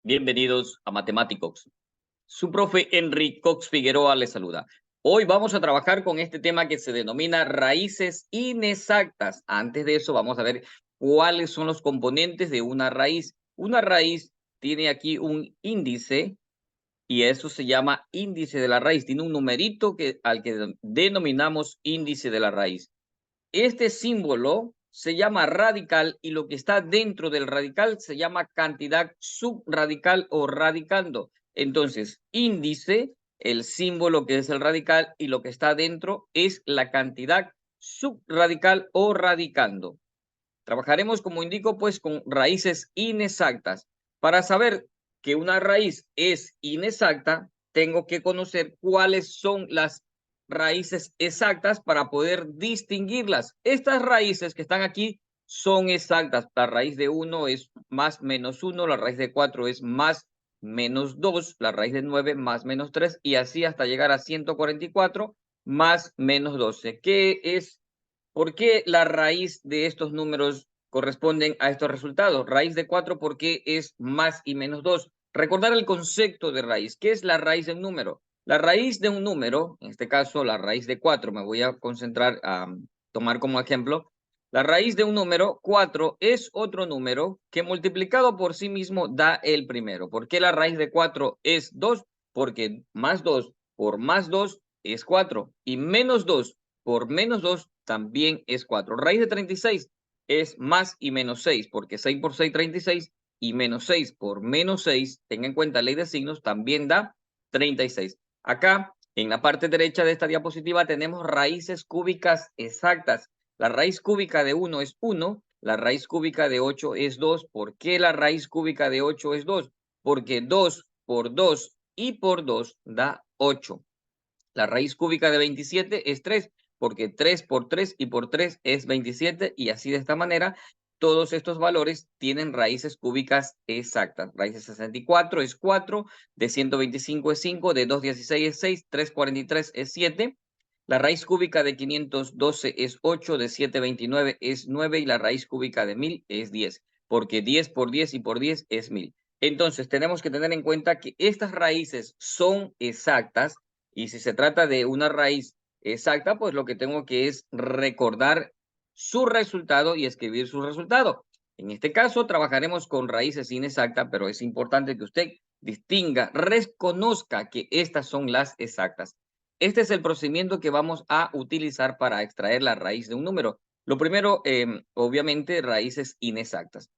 Bienvenidos a Matemáticos. Su profe Enrique Cox Figueroa les saluda. Hoy vamos a trabajar con este tema que se denomina raíces inexactas. Antes de eso vamos a ver cuáles son los componentes de una raíz. Una raíz tiene aquí un índice y eso se llama índice de la raíz. Tiene un numerito al que denominamos índice de la raíz. Este símbolo se llama radical y lo que está dentro del radical se llama cantidad subradical o radicando. Entonces, índice, el símbolo que es el radical y lo que está dentro es la cantidad subradical o radicando. Trabajaremos, como indico, pues con raíces inexactas. Para saber que una raíz es inexacta, tengo que conocer cuáles son las raíces exactas para poder distinguirlas. Estas raíces que están aquí son exactas. La raíz de 1 es más menos 1, la raíz de 4 es más menos 2, la raíz de 9 más menos 3 y así hasta llegar a 144 más menos 12. ¿Por qué la raíz de estos números corresponden a estos resultados? Raíz de 4, ¿por qué es más y menos 2? Recordar el concepto de raíz. ¿Qué es la raíz de un número? La raíz de un número, en este caso la raíz de 4, me voy a concentrar a tomar como ejemplo. La raíz de un número, 4, es otro número que multiplicado por sí mismo da el primero. ¿Por qué la raíz de 4 es 2? Porque más 2 por más 2 es 4 y menos 2 por menos 2 también es 4. Raíz de 36 es más y menos 6, porque 6 por 6, 36, y menos 6 por menos 6, tenga en cuenta ley de signos, también da 36. Acá, en la parte derecha de esta diapositiva, tenemos raíces cúbicas exactas. La raíz cúbica de 1 es 1, la raíz cúbica de 8 es 2. ¿Por qué la raíz cúbica de 8 es 2? Porque 2 por 2 y por 2 da 8. La raíz cúbica de 27 es 3, porque 3 por 3 y por 3 es 27, y así de esta manera todos estos valores tienen raíces cúbicas exactas. Raíz de 64 es 4, de 125 es 5, de 216 es 6, 343 es 7. La raíz cúbica de 512 es 8, de 729 es 9 y la raíz cúbica de 1000 es 10, porque 10 por 10 y por 10 es 1000. Entonces tenemos que tener en cuenta que estas raíces son exactas y si se trata de una raíz exacta, pues lo que tengo que es recordar su resultado y escribir su resultado. En este caso, trabajaremos con raíces inexactas, pero es importante que usted distinga, reconozca que estas son las exactas. Este es el procedimiento que vamos a utilizar para extraer la raíz de un número. Lo primero, obviamente, raíces inexactas.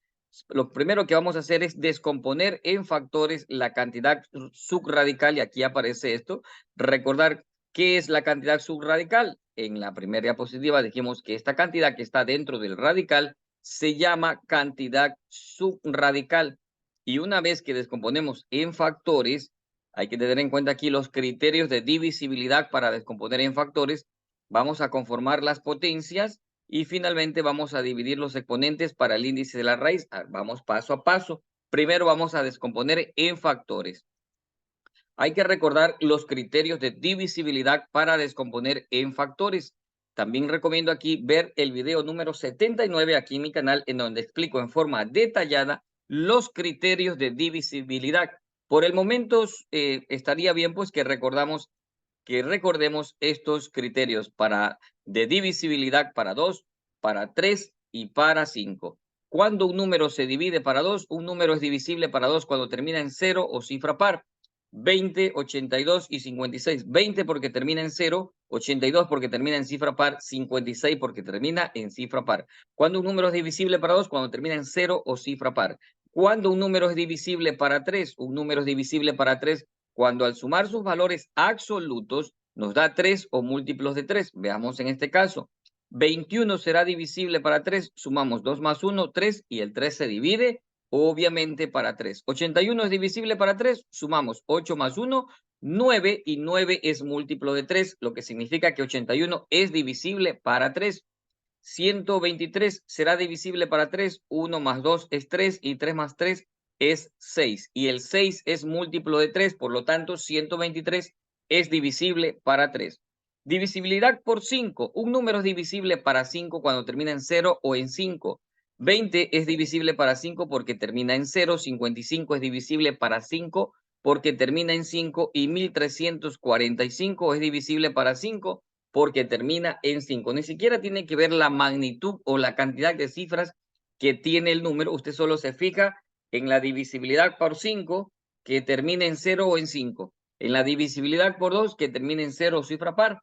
Lo primero que vamos a hacer es descomponer en factores la cantidad subradical, y aquí aparece esto. Recordar qué es la cantidad subradical. En la primera diapositiva dijimos que esta cantidad que está dentro del radical se llama cantidad subradical. Y una vez que descomponemos en factores, hay que tener en cuenta aquí los criterios de divisibilidad para descomponer en factores. Vamos a conformar las potencias y finalmente vamos a dividir los exponentes para el índice de la raíz. Vamos paso a paso. Primero vamos a descomponer en factores. Hay que recordar los criterios de divisibilidad para descomponer en factores. También recomiendo aquí ver el video número 79 aquí en mi canal, en donde explico en forma detallada los criterios de divisibilidad. Por el momento estaría bien pues que recordemos estos criterios de divisibilidad para 2, para 3 y para 5. Cuando un número se divide para 2, un número es divisible para 2 cuando termina en 0 o cifra par. 20, 82 y 56. 20 porque termina en 0, 82 porque termina en cifra par, 56 porque termina en cifra par. Cuando un número es divisible para 2, cuando termina en 0 o cifra par. Cuando un número es divisible para 3, un número es divisible para 3 cuando al sumar sus valores absolutos nos da 3 o múltiplos de 3. Veamos en este caso. 21 será divisible para 3, sumamos 2 más 1, 3 y el 3 se divide obviamente para 3. 81 es divisible para 3, sumamos 8 más 1, 9 y 9 es múltiplo de 3, lo que significa que 81 es divisible para 3. 123 será divisible para 3, 1 más 2 es 3 y 3 más 3 es 6. Y el 6 es múltiplo de 3, por lo tanto 123 es divisible para 3. Divisibilidad por 5. Un número es divisible para 5 cuando termina en 0 o en 5. 20 es divisible para 5 porque termina en 0, 55 es divisible para 5 porque termina en 5 y 1345 es divisible para 5 porque termina en 5. Ni siquiera tiene que ver la magnitud o la cantidad de cifras que tiene el número. Usted solo se fija en la divisibilidad por 5 que termina en 0 o en 5. En la divisibilidad por 2 que termina en 0 o cifra par.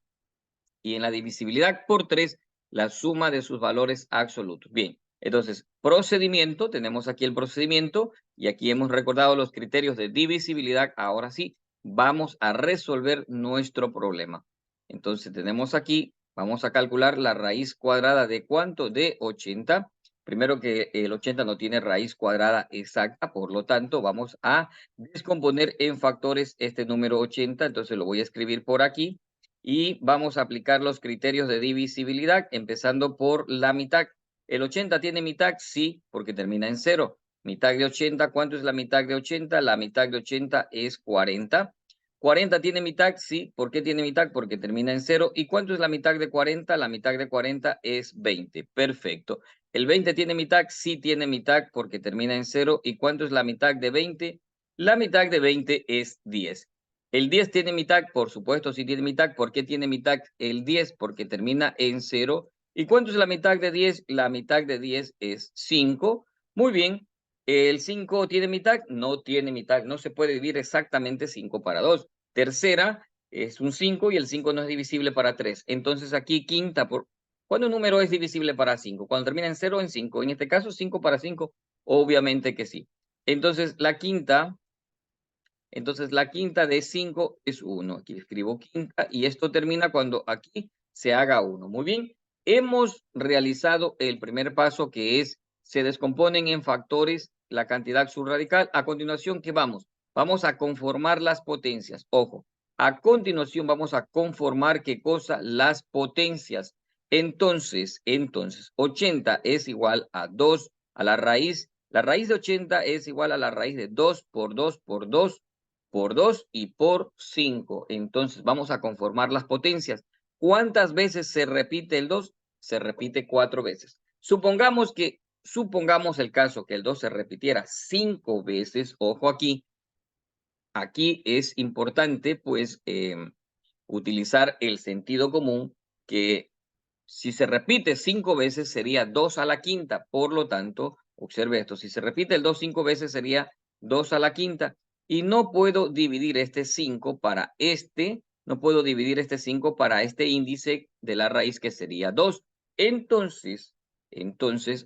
Y en la divisibilidad por 3 la suma de sus valores absolutos. Bien. Entonces, procedimiento, tenemos aquí el procedimiento y aquí hemos recordado los criterios de divisibilidad. Ahora sí, vamos a resolver nuestro problema. Entonces, tenemos aquí, vamos a calcular la raíz cuadrada de ¿cuánto? De 80. Primero que el 80 no tiene raíz cuadrada exacta, por lo tanto, vamos a descomponer en factores este número 80. Entonces, lo voy a escribir por aquí y vamos a aplicar los criterios de divisibilidad, empezando por la mitad. ¿El 80 tiene mitad? Sí, porque termina en 0. Mitad de 80, ¿cuánto es la mitad de 80? La mitad de 80 es 40. ¿40 tiene mitad? Sí. ¿Por qué tiene mitad? Porque termina en 0. ¿Y cuánto es la mitad de 40? La mitad de 40 es 20. Perfecto. ¿El 20 tiene mitad? Sí tiene mitad porque termina en 0. ¿Y cuánto es la mitad de 20? La mitad de 20 es 10. ¿El 10 tiene mitad? Por supuesto, sí tiene mitad. ¿Por qué tiene mitad el 10? Porque termina en 0. ¿Y cuánto es la mitad de 10? La mitad de 10 es 5. Muy bien. ¿El 5 tiene mitad? No tiene mitad. No se puede dividir exactamente 5 para 2. Tercera es un 5 y el 5 no es divisible para 3. Entonces aquí quinta. ¿Cuándo un número es divisible para 5? Cuando termina en 0 o en 5. En este caso, 5 para 5. Obviamente que sí. Entonces la quinta de 5 es 1. Aquí escribo quinta y esto termina cuando aquí se haga 1. Muy bien. Hemos realizado el primer paso que es, se descomponen en factores la cantidad subradical. A continuación, ¿qué vamos? Vamos a conformar las potencias. Ojo, a continuación vamos a conformar, ¿qué cosa? Las potencias. Entonces, 80 es igual a 2 a la raíz. La raíz de 80 es igual a la raíz de 2 por 2 por 2 por 2 y por 5. Entonces vamos a conformar las potencias. ¿Cuántas veces se repite el 2? Se repite 4 veces. Supongamos el caso que el 2 se repitiera 5 veces. Ojo aquí. Aquí es importante pues utilizar el sentido común, que si se repite 5 veces sería 2 a la quinta. Por lo tanto, observe esto, si se repite el 2 5 veces sería 2 a la quinta. Y no puedo dividir este 5 para no puedo dividir este 5 para este índice de la raíz que sería 2. Entonces,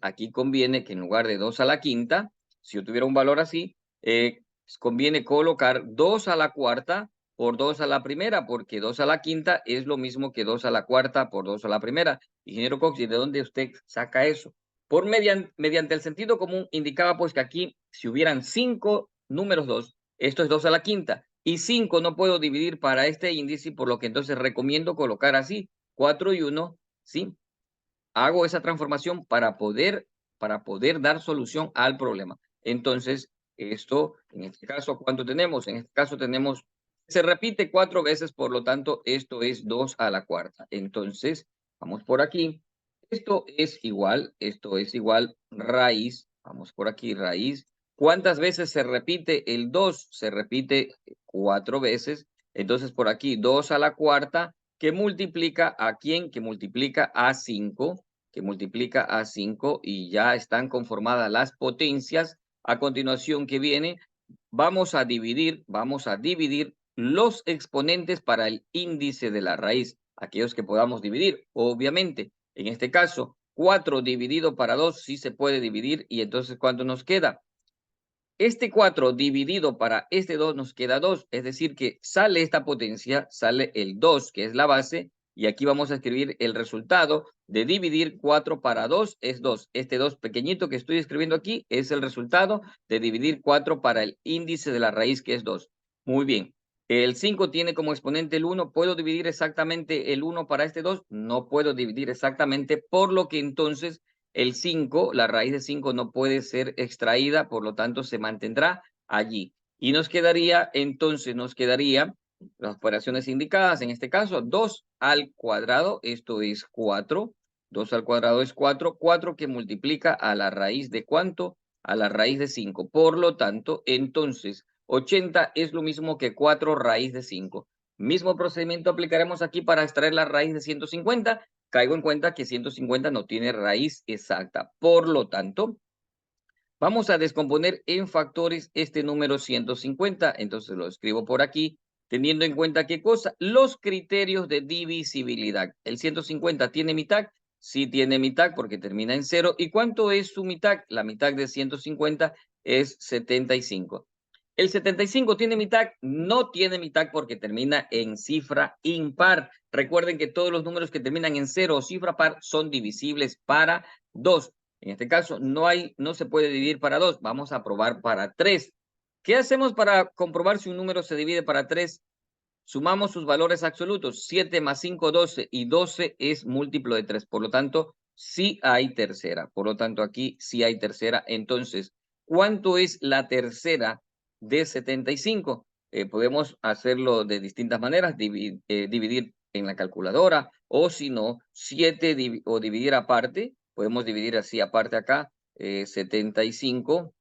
aquí conviene que en lugar de 2 a la quinta, si yo tuviera un valor así, conviene colocar 2 a la cuarta por 2 a la primera, porque 2 a la quinta es lo mismo que 2 a la cuarta por 2 a la primera. Ingeniero Cox, ¿y de dónde usted saca eso? Mediante el sentido común indicaba pues que aquí, si hubieran 5 números 2, esto es 2 a la quinta, y 5 no puedo dividir para este índice, por lo que entonces recomiendo colocar así, 4 y 1, ¿sí? Hago esa transformación para poder dar solución al problema. Entonces, esto, en este caso, ¿cuánto tenemos? En este caso tenemos, se repite 4 veces, por lo tanto, esto es 2 a la cuarta. Entonces, vamos por aquí. Esto es igual raíz. Vamos por aquí, raíz. ¿Cuántas veces se repite el 2? Se repite 4 veces. Entonces, por aquí, 2 a la cuarta, que multiplica a quién? Que multiplica a 5, y ya están conformadas las potencias. A continuación, ¿qué viene? Vamos a dividir los exponentes para el índice de la raíz, aquellos que podamos dividir. Obviamente, en este caso, 4 dividido para 2 sí se puede dividir, y entonces, ¿cuánto nos queda? Este 4 dividido para este 2 nos queda 2, es decir que sale esta potencia, sale el 2, que es la base, y aquí vamos a escribir el resultado de dividir 4 para 2 es 2. Este 2 pequeñito que estoy escribiendo aquí es el resultado de dividir 4 para el índice de la raíz, que es 2. Muy bien. El 5 tiene como exponente el 1. ¿Puedo dividir exactamente el 1 para este 2? No puedo dividir exactamente, por lo que entonces el 5, la raíz de 5 no puede ser extraída, por lo tanto se mantendrá allí. Y nos quedaría las operaciones indicadas, en este caso 2 al cuadrado, esto es 4. 2 al cuadrado es 4. 4 que multiplica a la raíz de ¿cuánto? A la raíz de 5. Por lo tanto, entonces, 80 es lo mismo que 4 raíz de 5. Mismo procedimiento aplicaremos aquí para extraer la raíz de 150. Caigo en cuenta que 150 no tiene raíz exacta. Por lo tanto, vamos a descomponer en factores este número 150. Entonces lo escribo por aquí, teniendo en cuenta ¿qué cosa? Los criterios de divisibilidad. ¿El 150 tiene mitad? Sí tiene mitad porque termina en 0. ¿Y cuánto es su mitad? La mitad de 150 es 75. ¿El 75 tiene mitad? No tiene mitad porque termina en cifra impar. Recuerden que todos los números que terminan en 0 o cifra par son divisibles para 2. En este caso, no se puede dividir para 2. Vamos a probar para 3. ¿Qué hacemos para comprobar si un número se divide para 3? Sumamos sus valores absolutos. 7 más 5, 12. Y 12 es múltiplo de 3. Por lo tanto, sí hay tercera. Por lo tanto, aquí sí hay tercera. Entonces, ¿cuánto es la tercera de 75? Podemos hacerlo de distintas maneras. Dividir en la calculadora. O si no, 7 o dividir aparte. Podemos dividir así aparte acá. 75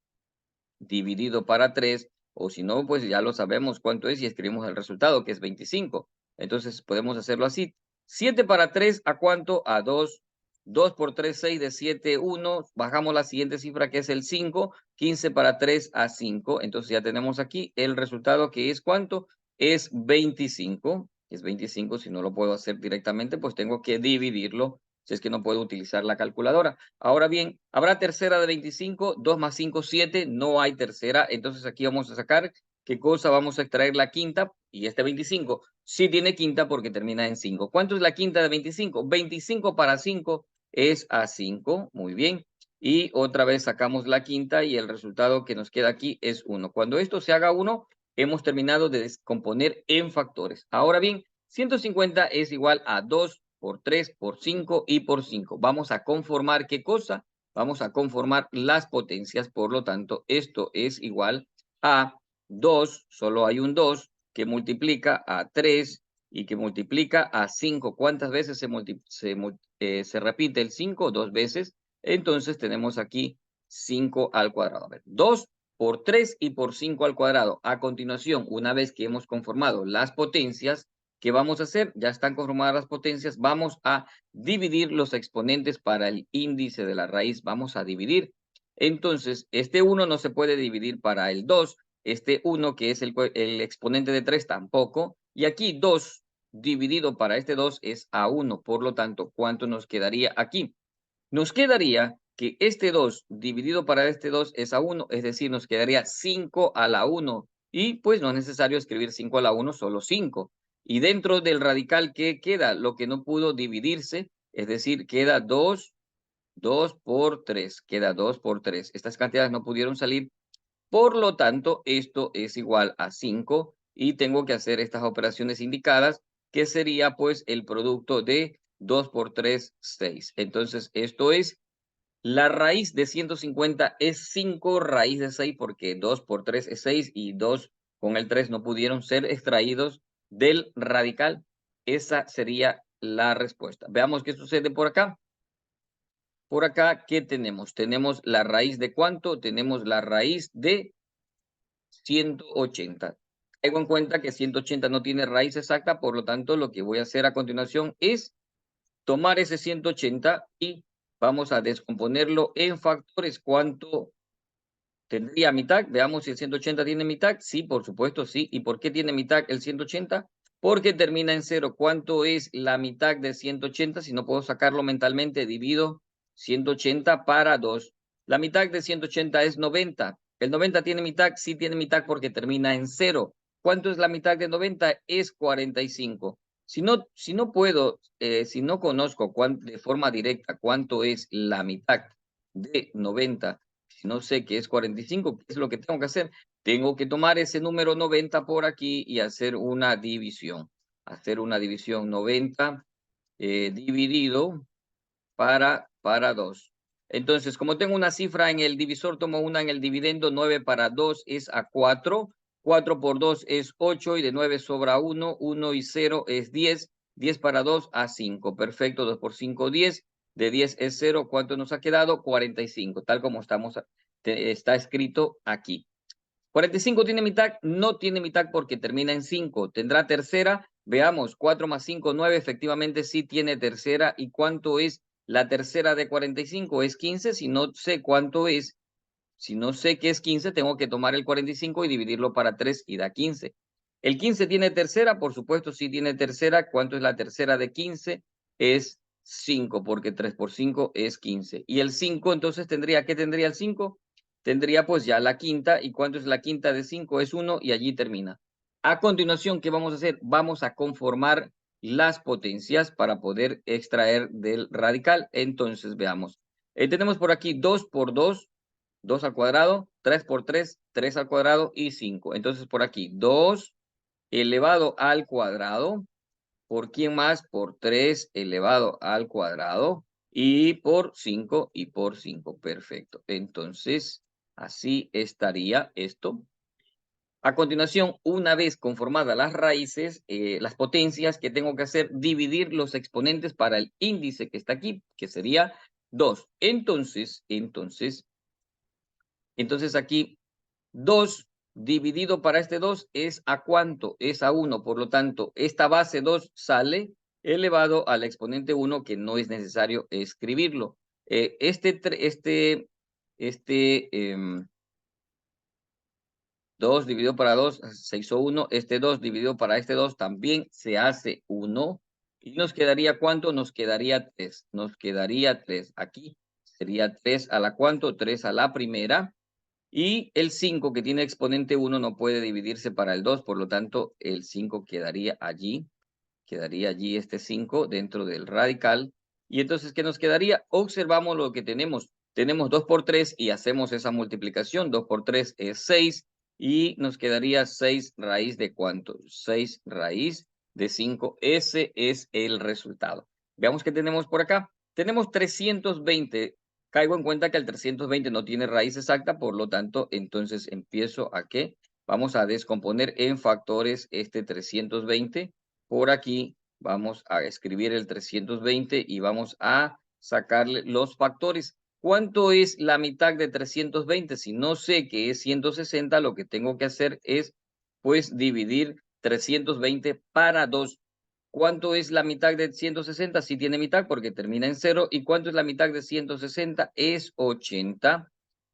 dividido para 3, o si no, pues ya lo sabemos cuánto es y escribimos el resultado, que es 25. Entonces podemos hacerlo así. 7 para 3, ¿a cuánto? A 2. 2 por 3, 6 de 7, 1. Bajamos la siguiente cifra que es el 5. 15 para 3 a 5. Entonces ya tenemos aquí el resultado que es ¿cuánto? Es 25. Es 25. Si no lo puedo hacer directamente, pues tengo que dividirlo si es que no puedo utilizar la calculadora. Ahora bien, ¿habrá tercera de 25? 2 más 5, 7. No hay tercera. Entonces aquí vamos a sacar qué cosa. Vamos a extraer la quinta. Y este 25 sí tiene quinta porque termina en 5. ¿Cuánto es la quinta de 25? 25 para 5 es a 5. Muy bien. Y otra vez sacamos la quinta y el resultado que nos queda aquí es 1. Cuando esto se haga 1, hemos terminado de descomponer en factores. Ahora bien, 150 es igual a 2 por 3, por 5 y por 5. Vamos a conformar ¿qué cosa? Vamos a conformar las potencias. Por lo tanto, esto es igual a 2, solo hay un 2, que multiplica a 3 y que multiplica a 5. ¿Cuántas veces se repite el 5? 2 veces. Entonces tenemos aquí 5 al cuadrado. A ver, 2 por 3 y por 5 al cuadrado. A continuación, una vez que hemos conformado las potencias, ¿qué vamos a hacer? Ya están conformadas las potencias. Vamos a dividir los exponentes para el índice de la raíz. Vamos a dividir. Entonces, este 1 no se puede dividir para el 2. Este 1, que es el exponente de 3, tampoco. Y aquí 2 dividido para este 2 es a 1. Por lo tanto, ¿cuánto nos quedaría aquí? Nos quedaría que este 2 dividido para este 2 es a 1. Es decir, nos quedaría 5 a la 1. Y pues no es necesario escribir 5 a la 1, solo 5. Y dentro del radical, ¿qué queda? Lo que no pudo dividirse, es decir, queda 2 por 3. Queda 2 por 3. Estas cantidades no pudieron salir. Por lo tanto, esto es igual a 5 y tengo que hacer estas operaciones indicadas, que sería pues el producto de 2 por 3, 6. Entonces, esto es la raíz de 150 es 5 raíz de 6 porque 2 por 3 es 6 y 2 con el 3 no pudieron ser extraídos del radical. Esa sería la respuesta. Veamos qué sucede por acá. Por acá, ¿qué tenemos? Tenemos la raíz de ¿cuánto? Tenemos la raíz de 180. Tengo en cuenta que 180 no tiene raíz exacta, por lo tanto, lo que voy a hacer a continuación es tomar ese 180 y vamos a descomponerlo en factores. ¿Cuánto tendría mitad? Veamos si el 180 tiene mitad. Sí, por supuesto, sí. ¿Y por qué tiene mitad el 180? Porque termina en 0. ¿Cuánto es la mitad de 180? Si no puedo sacarlo mentalmente, divido 180 para 2. La mitad de 180 es 90. ¿El 90 tiene mitad? Sí tiene mitad porque termina en 0. ¿Cuánto es la mitad de 90? Es 45. Si no puedo, si no conozco de forma directa cuánto es la mitad de 90, si no sé qué es 45, ¿qué es lo que tengo que hacer? Tengo que tomar ese número 90 por aquí y hacer una división. Hacer una división 90 dividido para 2. Entonces, como tengo una cifra en el divisor, tomo una en el dividendo. 9 para 2 es a 4. 4 por 2 es 8 y de 9 sobra 1. 1 y 0 es 10. 10 para 2 a 5. Perfecto, 2 por 5, 10. de 10 es 0. ¿Cuánto nos ha quedado? 45, tal como está escrito aquí. 45 tiene mitad, no tiene mitad porque termina en 5. ¿Tendrá tercera? Veamos, 4 más 5, 9. Efectivamente sí tiene tercera. ¿Y cuánto es la tercera de 45? Es 15. Si no sé cuánto es, si no sé qué es 15, tengo que tomar el 45 y dividirlo para 3 y da 15. ¿El 15 tiene tercera? Por supuesto, sí tiene tercera. ¿Cuánto es la tercera de 15? Es 5, porque 3 por 5 es 15. Y el 5, entonces, ¿qué tendría el 5? Tendría pues ya la quinta. ¿Y cuánto es la quinta de 5? Es 1 y allí termina. A continuación, ¿qué vamos a hacer? Vamos a conformar las potencias para poder extraer del radical. Entonces, veamos. Tenemos por aquí 2 por 2. 2 al cuadrado, 3 por 3, 3 al cuadrado y 5. Entonces, por aquí, 2 elevado al cuadrado. ¿Por quién más? Por 3 elevado al cuadrado. Y por 5 y por 5. Perfecto. Entonces, así estaría esto. A continuación, una vez conformadas las raíces, las potencias que tengo que hacer, dividir los exponentes para el índice que está aquí, que sería 2. Entonces aquí 2 dividido para este 2 es ¿a cuánto? Es a 1. Por lo tanto, esta base 2 sale elevado al exponente 1, que no es necesario escribirlo. Este 2 dividido para 2 se hizo 1. Este 2 dividido para este 2 también se hace 1. ¿Y nos quedaría cuánto? Nos quedaría 3. Nos quedaría 3. Aquí sería 3 a la cuánto? 3 a la primera. Y el 5, que tiene exponente 1, no puede dividirse para el 2, por lo tanto, el 5 quedaría allí este 5 dentro del radical. Y entonces, ¿qué nos quedaría? Observamos lo que tenemos. Tenemos 2 por 3 y hacemos esa multiplicación. 2 por 3 es 6 y nos quedaría 6 raíz de ¿cuánto? 6 raíz de 5. Ese es el resultado. Veamos qué tenemos por acá. Tenemos 320. Caigo en cuenta que el 320 no tiene raíz exacta, por lo tanto, entonces empiezo a ¿qué? Vamos a descomponer en factores este 320. Por aquí vamos a escribir el 320 y vamos a sacarle los factores. ¿Cuánto es la mitad de 320? Si no sé qué es 160, lo que tengo que hacer es, pues, dividir 320 para 2. ¿Cuánto es la mitad de 160? Sí tiene mitad porque termina en 0. ¿Y cuánto es la mitad de 160? Es 80.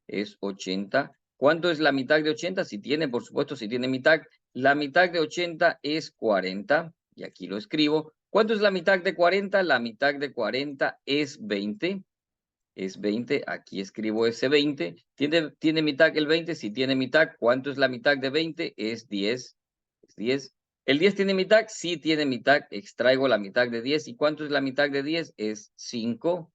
Es 80. ¿Cuánto es la mitad de 80? Si tiene, por supuesto, si tiene mitad. La mitad de 80 es 40. Y aquí lo escribo. ¿Cuánto es la mitad de 40? La mitad de 40 es 20. Es 20. Aquí escribo ese 20. ¿Tiene mitad el 20? Si tiene mitad. ¿Cuánto es la mitad de 20? Es 10. Es 10. ¿El 10 tiene mitad? Sí tiene mitad. Extraigo la mitad de 10. ¿Y cuánto es la mitad de 10? Es 5.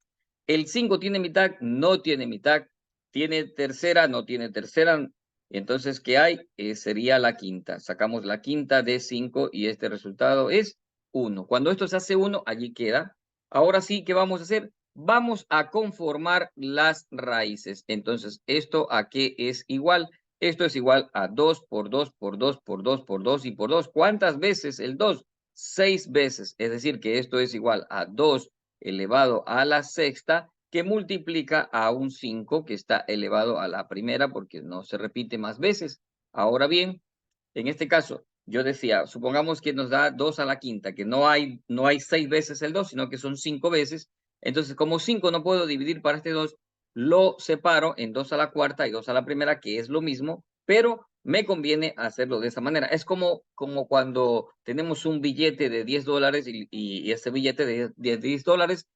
¿El 5 tiene mitad? No tiene mitad. ¿Tiene tercera? No tiene tercera. Entonces, ¿qué hay? Sería la quinta. Sacamos la quinta de 5 y este resultado es 1. Cuando esto se hace 1, allí queda. Ahora sí, ¿qué vamos a hacer? Vamos a conformar las raíces. Entonces, ¿esto a qué es igual? Esto es igual a 2 por 2 por 2 por 2 por 2 y por 2. ¿Cuántas veces el 2? 6 veces. Es decir, que esto es igual a 2 elevado a la sexta, que multiplica a un 5 que está elevado a la primera, porque no se repite más veces. Ahora bien, en este caso, yo decía, supongamos que nos da 2 a la quinta, que no hay 6 veces el 2, sino que son 5 veces. Entonces, como 5 no puedo dividir para este 2, lo separo en 2 a la cuarta y 2 a la primera, que es lo mismo, pero me conviene hacerlo de esa manera. Es como cuando tenemos un billete de $10 y ese billete de $10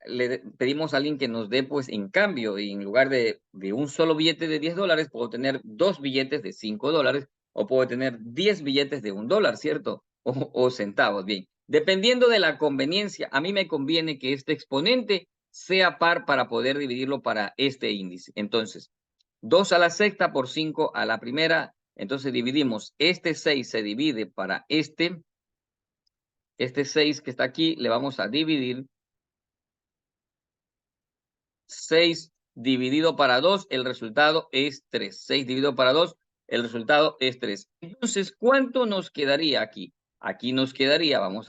le pedimos a alguien que nos dé, pues, en cambio, y en lugar de un solo billete de $10, puedo tener 2 billetes de $5 o puedo tener 10 billetes de $1, ¿cierto? O centavos, bien. Dependiendo de la conveniencia, a mí me conviene que este exponente sea par para poder dividirlo para este índice. Entonces, 2 a la sexta por 5 a la primera. Entonces dividimos, este 6 se divide para este 6 que está aquí, le vamos a dividir 6 dividido para 2, el resultado es 3. 6 dividido para 2, el resultado es 3. Entonces, ¿cuánto nos quedaría aquí? Aquí nos quedaría, vamos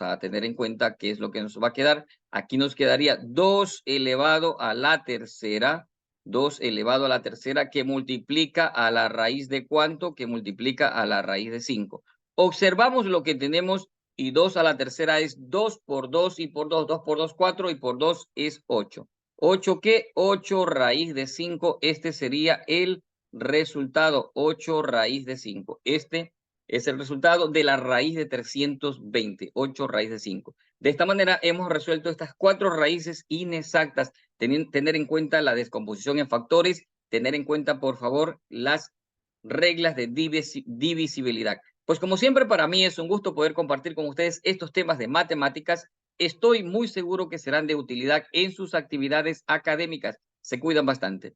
a tener en cuenta qué es lo que nos va a quedar. Aquí nos quedaría 2 elevado a la tercera, 2 elevado a la tercera, que multiplica a la raíz de ¿cuánto? Que multiplica a la raíz de 5. Observamos lo que tenemos y 2 a la tercera es 2 por 2 y por 2, 2 por 2, 4 y por 2 es 8. ¿8 qué? 8 raíz de 5. Este sería el resultado, 8 raíz de 5. Este es el resultado de la raíz de 320, 8 raíz de 5. De esta manera hemos resuelto estas 4 raíces inexactas. Tener en cuenta la descomposición en factores, tener en cuenta, por favor, las reglas de divisibilidad. Pues como siempre, para mí es un gusto poder compartir con ustedes estos temas de matemáticas. Estoy muy seguro que serán de utilidad en sus actividades académicas. Se cuidan bastante.